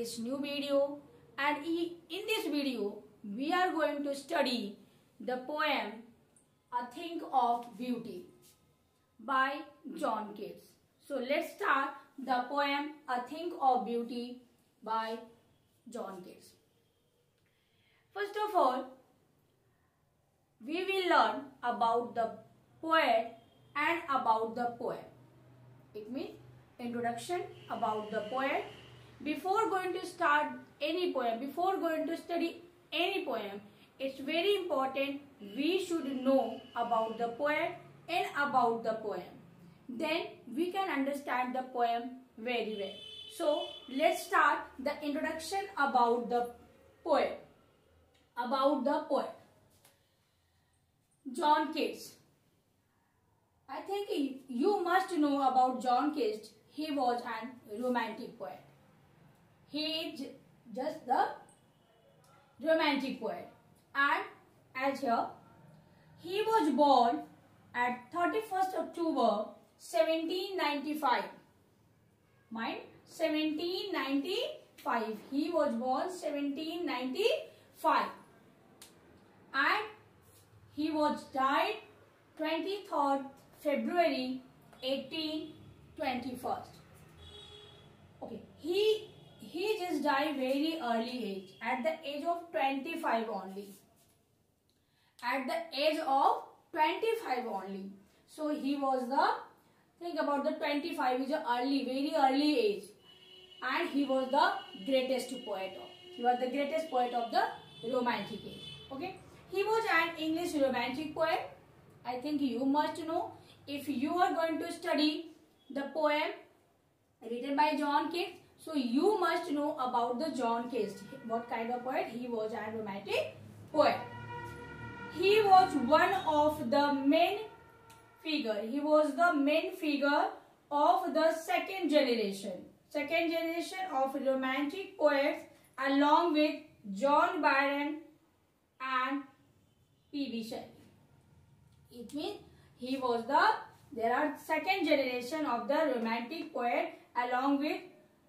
this new video, and in this video we are going to study the poem A Think of Beauty by John Keats. So let's start the poem A Think of Beauty by John Keats. First of all, we will learn about the poet and about the poem. It means introduction about the poet. Before going to start any poem, before going to study any poem, it's very important we should know about the poet and about the poem. Then we can understand the poem very well. So let's start the introduction about the poet. About the poet. John Keats. I think you must know about John Keats. He was a romantic poet. He is just the romantic poet. And as here, he was born at 31st October 1795. Mind, 1795. He was born 1795. And he was died 23rd February 1821. Okay, he just died very early age, at the age of 25 only. At the age of 25 only. So he was think about the 25 is a very early age. And he was the greatest poet of the romantic age. Okay. He was an English romantic poet. I think you must know. If you are going to study the poem written by John Keats, so you must know about the John Keats. What kind of poet? He was a romantic poet. He was one of the main figure. He was the main figure of the second generation of romantic poets, along with John Byron and P.B. Shelley. It means he was there are second generation of the romantic poet along with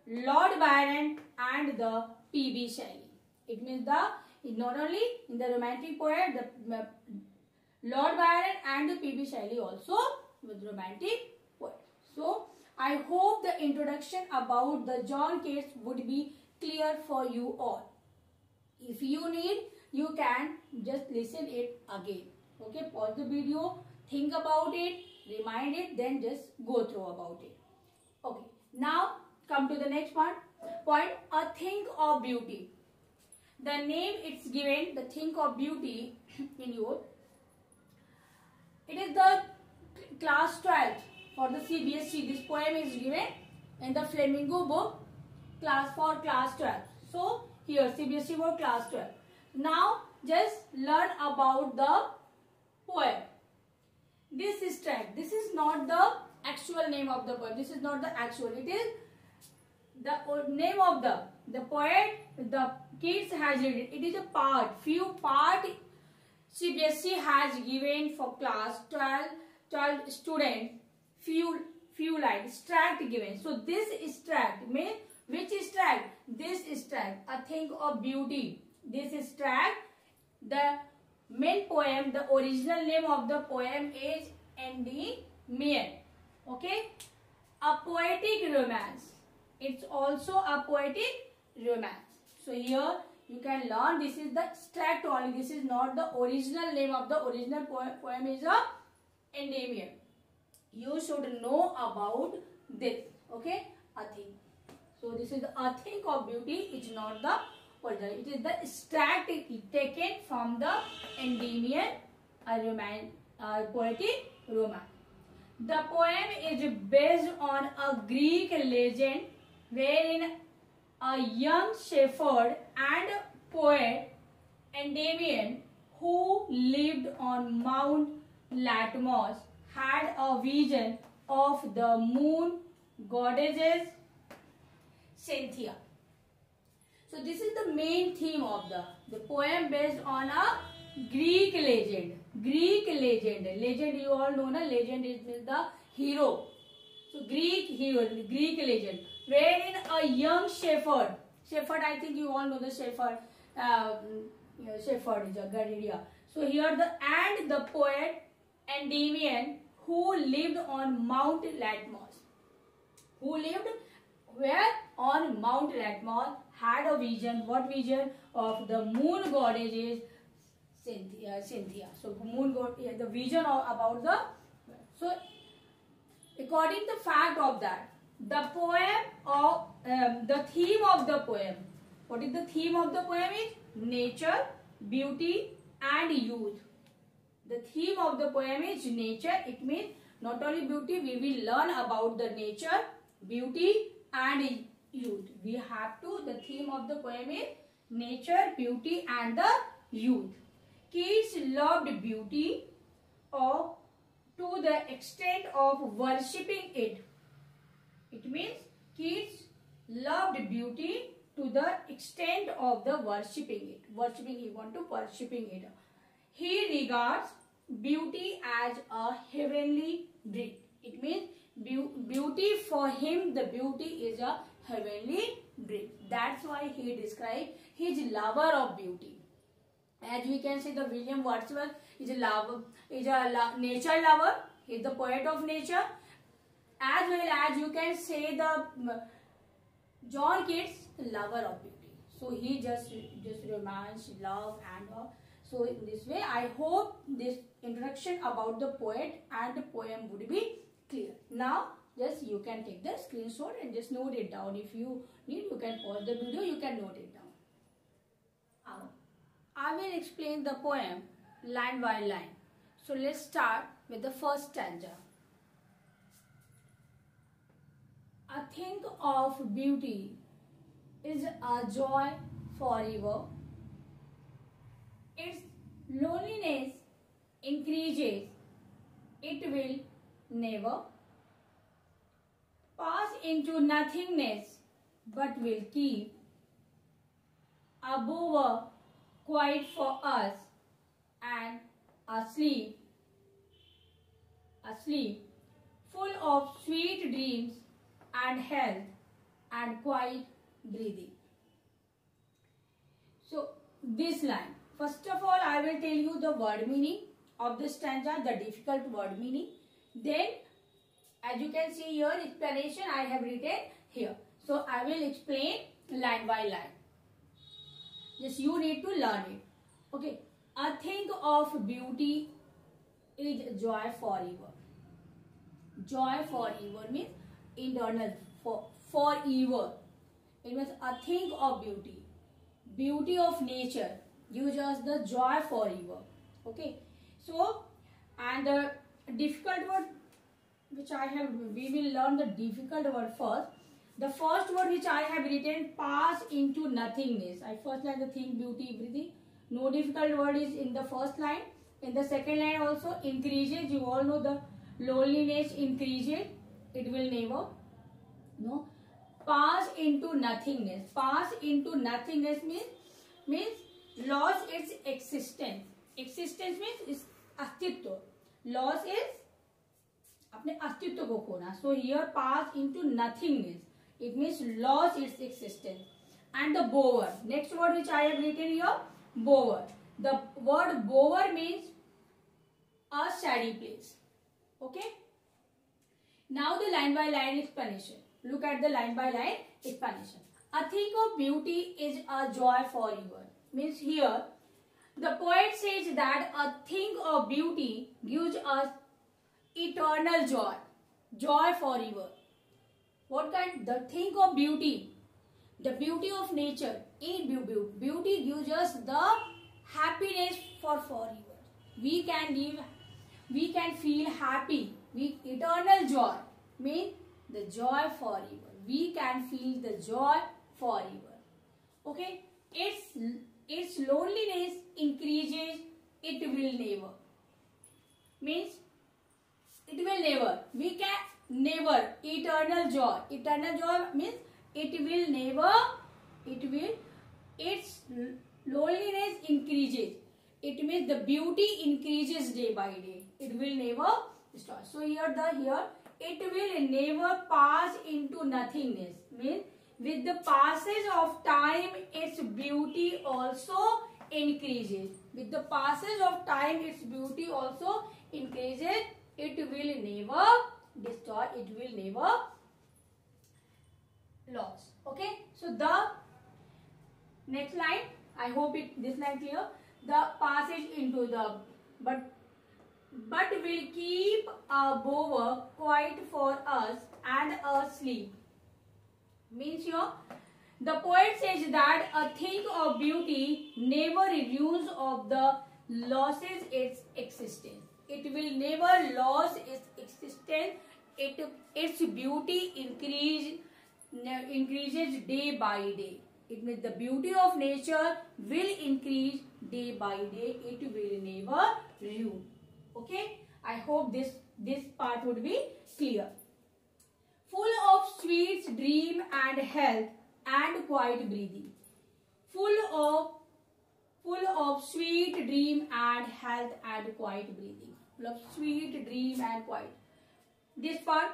Lord Byron and the P.B. Shelley. It means not only in the romantic poet, the Lord Byron and the P.B. Shelley also with romantic poet. So I hope the introduction about the John Keats would be clear for you all. If you need, you can just listen it again. Okay, pause the video, think about it, remind it, then just go through about it. Okay, now come to the next point, A Think of Beauty. The name it's given, the Think of Beauty in your, it is the class 12 for the CBSE. This poem is given in the Flamingo book, class 12. So here CBSE book class 12. Now just learn about the poem. This is track. This is not the actual name of the poem. This is not the actual. It is the name of the poet. The Keats has written. It is a part. Few part CBSE has given for class 12 students. Few lines. Tract given. So this is tract. Means which is tract? This is tract. A Think of Beauty. This is tract. The main poem, the original name of the poem is Endymion. Okay, a poetic romance. It's also a poetic romance. So here you can learn. This is the extract only. This is not the original name of the original poem. Is a Endymion. You should know about this. Okay, a thing. So this is A Think of Beauty. It's not the original. It is the extract taken from the Endymion, a poetic romance. The poem is based on a Greek legend wherein a young shepherd and poet Endymion, who lived on Mount Latmos, had a vision of the moon goddess Cynthia. So this is the main theme of the poem, based on a Greek legend. Legend you all know, na? Legend is the hero. So Greek hero, Greek legend, wherein a young shepherd Shepherd, I think you all know the shepherd. Shepherd is a Gadidia. So here the poet Endymion, who lived on Mount Latmos. Who lived where? On Mount Latmos, had a vision. What vision? Of the moon goddess is Cynthia. So moon god, the vision about the. So according to the fact of that, the poem of the theme of the poem. What is the theme of the poem? Is nature, beauty, and youth. The theme of the poem is nature. It means not only beauty, we will learn about the nature, beauty, and youth. We have to. The theme of the poem is nature, beauty, and the youth. Kids loved beauty, or to the extent of worshipping it. It means kids loved beauty to the extent of the worshipping it. Worshipping, he want to worshipping it. He regards beauty as a heavenly gift. It means beauty for him, the beauty is a heavenly gift. That's why he described his lover of beauty. As we can see, the William Wordsworth is a nature lover. He is the poet of nature. As well as you can say the John Keats, lover of beauty. So he just romance, love, and so in this way, I hope this introduction about the poet and the poem would be clear. Now, just you can take the screenshot and just note it down. If you need, you can pause the video. You can note it down. I will explain the poem line by line. So let's start with the first stanza. A thing of beauty is a joy forever. Its loneliness increases, it will never pass into nothingness, but will keep a bower quiet for us and asleep, full of sweet dreams and health and quiet breathing. So this line, first of all, I will tell you the word meaning of the stanza, the difficult word meaning. Then, as you can see here, explanation I have written here. So I will explain line by line. Just you need to learn it. Okay. A thing of beauty is joy forever. Joy forever means internal, forever. It means a thing of beauty. Beauty of nature gives us the joy forever. Okay. So, and the difficult word which I have, we will learn the difficult word first. The first word which I have written, pass into nothingness. I first line the thing, beauty, everything. No difficult word is in the first line. In the second line also, increases. You all know the loneliness increases. It will never. No. Pass into nothingness. Pass into nothingness means loss its existence. Existence means अस्तित्व. Loss is अपने अस्तित्व को खोना. So here pass into nothingness. It means loss its existence. And the bower. Next word which I have written here, bower. The word bower means a shady place. Okay. Now the line by line explanation. Look at the line by line explanation. A thing of beauty is a joy forever. Means here, the poet says that a thing of beauty gives us eternal joy. Joy forever. What kind? The thing of beauty. The beauty of nature. Beauty gives us the happiness for forever. We can live, we can feel happy. Eternal joy means the joy forever. We can feel the joy forever. Okay? Its loneliness increases, it will never. Means it will never. We can never. Eternal joy. Eternal joy means it will never. Its loneliness increases. It means the beauty increases day by day. It will never stop. So here it will never pass into nothingness. Means with the passage of time, its beauty also increases. With the passage of time, its beauty also increases. It will never destroy. It will never lose. Okay. So the next line, I hope this line clear. The passage into the but will keep a bower quiet for us and asleep. Means here, the poet says that a thing of beauty never lose of the losses its existence. It will never lose its existence. Its beauty increases day by day. It means the beauty of nature will increase day by day. It will never ruin. Okay. I hope this part would be clear. Full of sweets, dream and health and quiet breathing. Full of sweet dream and health and quiet breathing. Full of sweet dream and quiet. This part,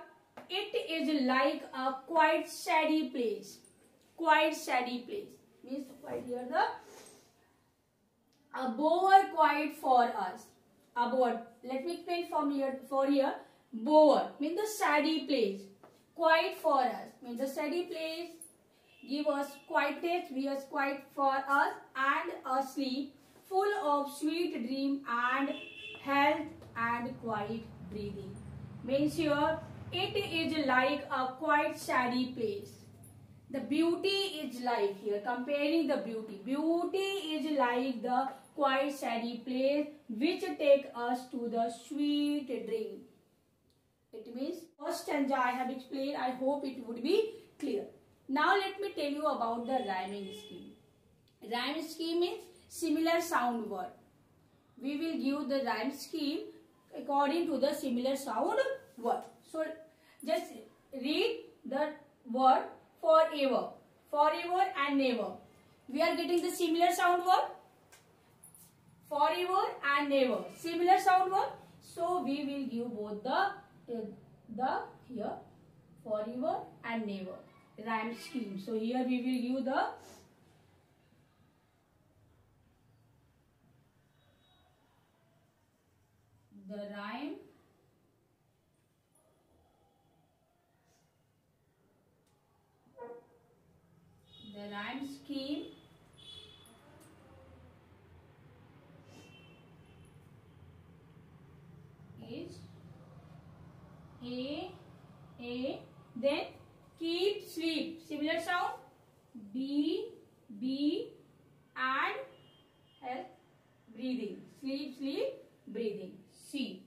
it is like a quite shady place. Quite shady place. Means quite here a bower quiet for us. A bower. Let me explain from here. For here, bower means the shady place. Quiet for us means the shady place. Give us quietness. Be us quiet for us and asleep. Full of sweet dream and health and quiet breathing. Means here, it is like a quite shady place. The beauty is like here, comparing the beauty. Beauty is like the quite shady place which take us to the sweet dream. It means first stanza I have explained. I hope it would be clear. Now let me tell you about the rhyming scheme. Rhyme scheme means similar sound word. We will give the rhyme scheme according to the similar sound word. So just read the word forever. Forever and never. We are getting the similar sound word. Forever and never. Similar sound word. So we will give both the here forever and never rhyme scheme. So here we will give the rhyme scheme is A, then keep, sleep, similar sound, B, and health, breathing, sleep, breathing, C.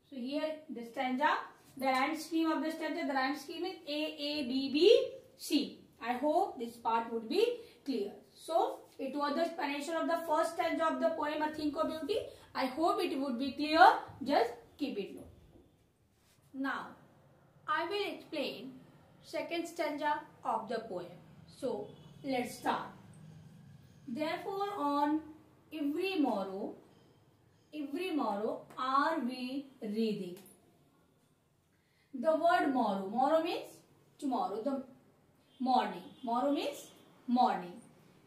So here the stanza, the rhyme scheme of the stanza, the rhyme scheme is A, B, C. I hope this part would be clear. So it was the explanation of the first stanza of the poem A Thing of Beauty. I hope it would be clear. Just keep it note. Now I will explain second stanza of the poem. So let's start. Therefore on every morrow are we reading. The word morrow means tomorrow, the morning. Morrow means morning.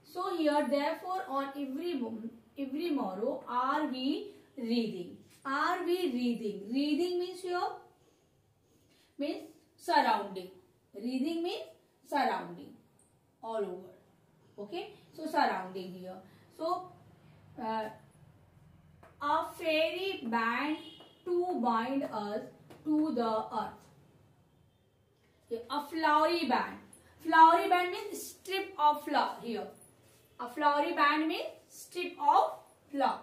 So here therefore on every morrow are we reading. Are we reading? Reading means here means surrounding. Reading means surrounding all over. Okay. So surrounding here. So a fairy band to bind us to the earth. Okay. A flowery band. Flowery band means strip of flower here. A flowery band means strip of flower.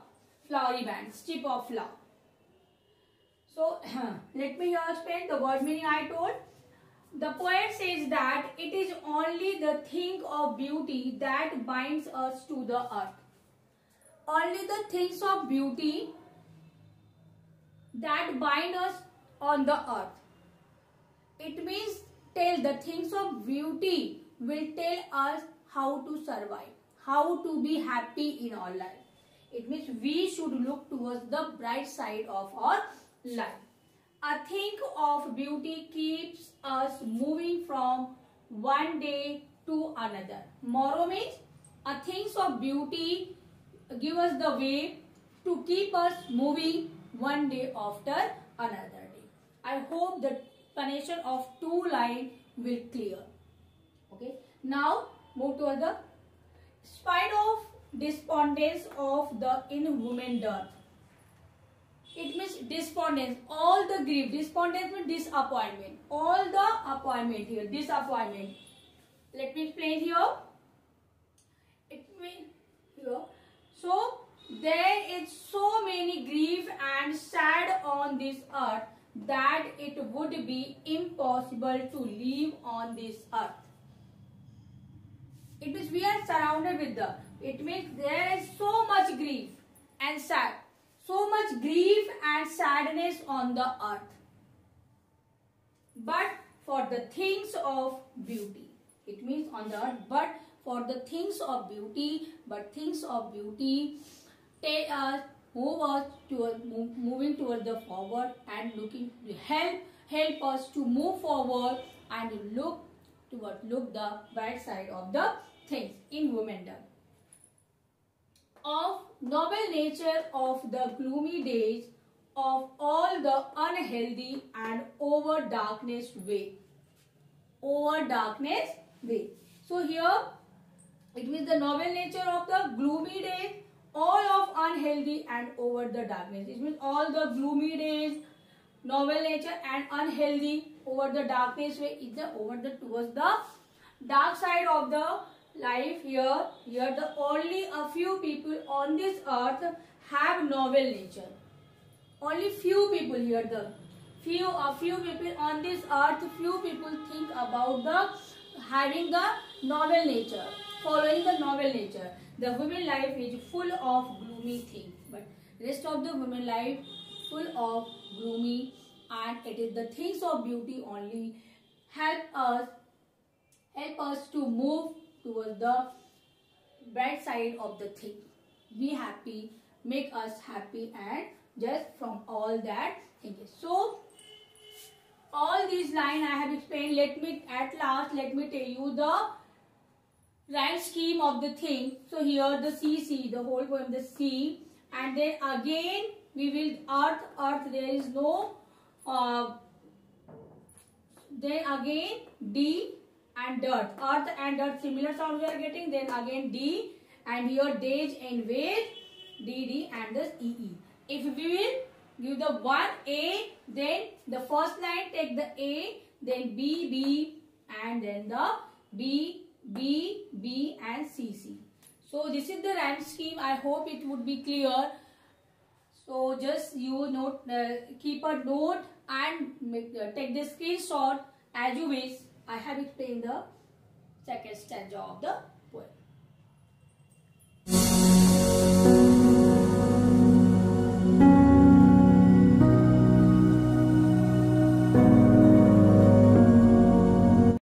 Flowery band, strip of flower. So let me here explain the word meaning I told. The poet says that it is only the thing of beauty that binds us to the earth. Only the things of beauty that bind us on the earth. It means the things of beauty will tell us how to survive, how to be happy in our life. It means we should look towards the bright side of our life. A thing of beauty keeps us moving from one day to another. Morrow means a things of beauty give us the way to keep us moving one day after another day. I hope the explanation of two lines will clear. Okay. Now move to the spite of despondence of the in women dearth. It means despondence, all the grief. Despondence means disappointment. All the appointment here, disappointment. Let me explain here. It means here. So there is so many grief and sad on this earth that it would be impossible to live on this earth. It means we are surrounded with the. It means there is so much grief and sad. So much grief and sadness on the earth. But for the things of beauty. It means on the earth, but for the things of beauty. But things of beauty take us, move us towards moving towards the forward and looking to help us to move forward and look the bright side of the things in women. Of noble nature of the gloomy days, of all the unhealthy and over darkness way. Over darkness way. So here it means the noble nature of the gloomy days, all of unhealthy and over the darkness. It means all the gloomy days, noble nature and unhealthy over the darkness way is the over the towards the dark side of the life. Here the only a few people on this earth have noble nature. Only few people here, a few people on this earth, few people think about the having the noble nature, following the noble nature. The women life is full of gloomy things, but rest of the women life full of gloomy, and it is the things of beauty only help us to move towards the bright side of the thing. Be happy, make us happy, and just from all that things. So all these lines I have explained. Let me tell you the rhyme scheme of the thing. So here the C, the whole poem, the C, and then again we will earth, there is no then again D and dirt, earth and dirt, similar sound we are getting. Then again D, and here days and ways, D and the EE. If we will give the one A, then the first line take the A, then B, and then the B and C. So this is the rhyme scheme. I hope it would be clear. So just you note, keep a note and take the screenshot as you wish. I have explained the second stanza of the